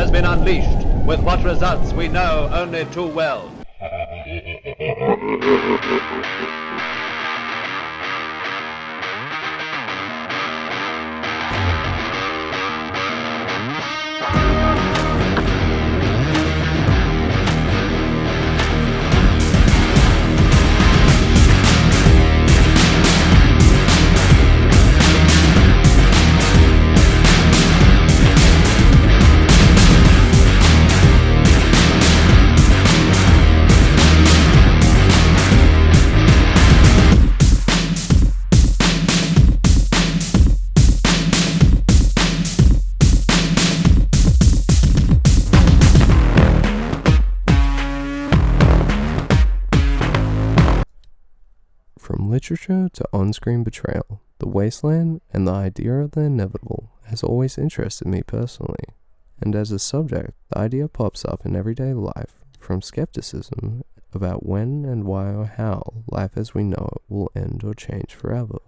has been unleashed, with what results we know only too well. From literature to on-screen betrayal, the wasteland and the idea of the inevitable has always interested me personally. And as a subject, the idea pops up in everyday life, from skepticism about when and why or how life as we know it will end or change forever.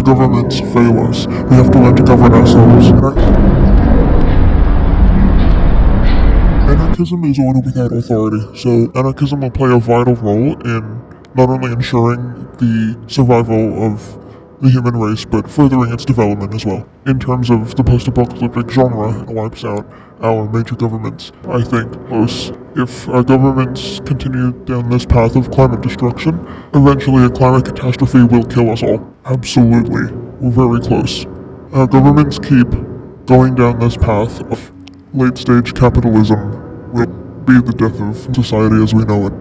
Governments fail us. We have to learn to govern ourselves. Anarchism is order without authority, so anarchism will play a vital role in not only ensuring the survival of the human race, but furthering its development as well. In terms of the post-apocalyptic genre, it wipes out our major governments. I think if our governments continue down this path of climate destruction, eventually a climate catastrophe will kill us all. Absolutely. We're very close. Our governments keep going down this path of late-stage capitalism will be the death of society as we know it.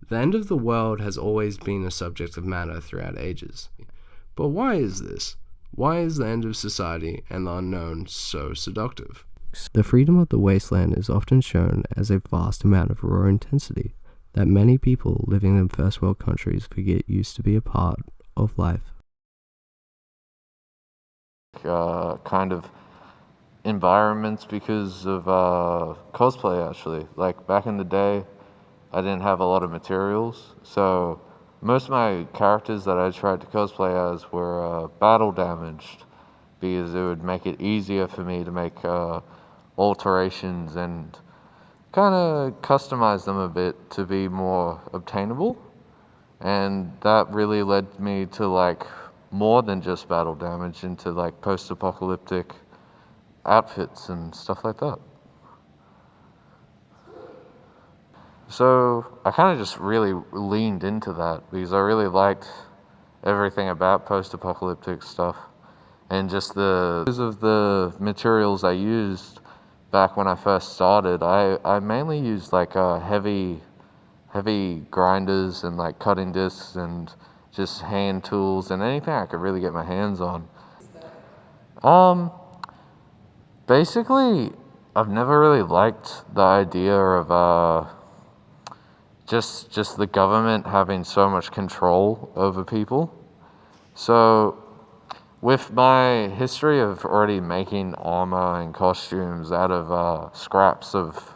The end of the world has always been a subject of matter throughout ages. But why is this? Why is the end of society and the unknown so seductive? The freedom of the wasteland is often shown as a vast amount of raw intensity that many people living in first world countries forget used to be a part of life. Kind of environments because of cosplay, actually. Like back in the day, I didn't have a lot of materials, so most of my characters that I tried to cosplay as were battle damaged, because it would make it easier for me to make alterations and kind of customize them a bit to be more obtainable. And that really led me to like more than just battle damage, into like post-apocalyptic outfits and stuff like that. So I kind of just really leaned into that because I really liked everything about post-apocalyptic stuff, and just because of the materials I used back when I first started, I mainly used like heavy grinders and like cutting discs and just hand tools and anything I could really get my hands on. Basically, I've never really liked the idea of just the government having so much control over people. So with my history of already making armor and costumes out of scraps of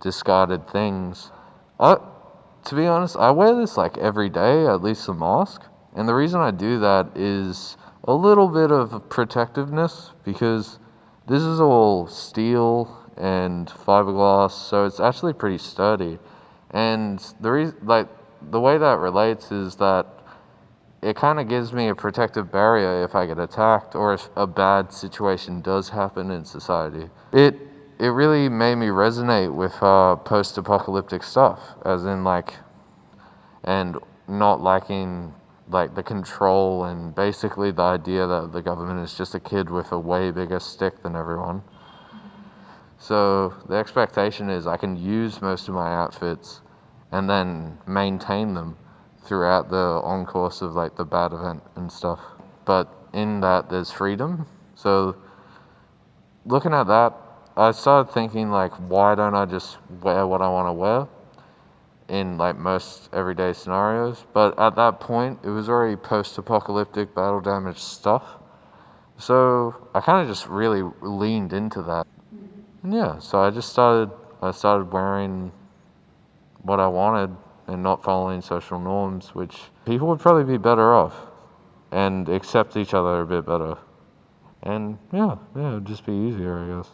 discarded things, to be honest, I wear this like every day, at least a mask. And the reason I do that is a little bit of protectiveness, because this is all steel and fiberglass, so it's actually pretty sturdy. And the way that relates is that it kind of gives me a protective barrier if I get attacked or if a bad situation does happen in society. It really made me resonate with post-apocalyptic stuff, as in like, and not liking like the control and basically the idea that the government is just a kid with a way bigger stick than everyone. So the expectation is I can use most of my outfits and then maintain them throughout the on-course of like the bad event and stuff. But in that there's freedom. So looking at that, I started thinking like, why don't I just wear what I want to wear in like most everyday scenarios? But at that point, it was already post-apocalyptic battle damage stuff. So I kind of just really leaned into that. And yeah, so I started wearing what I wanted and not following social norms, which people would probably be better off and accept each other a bit better And yeah, it'd just be easier, I guess.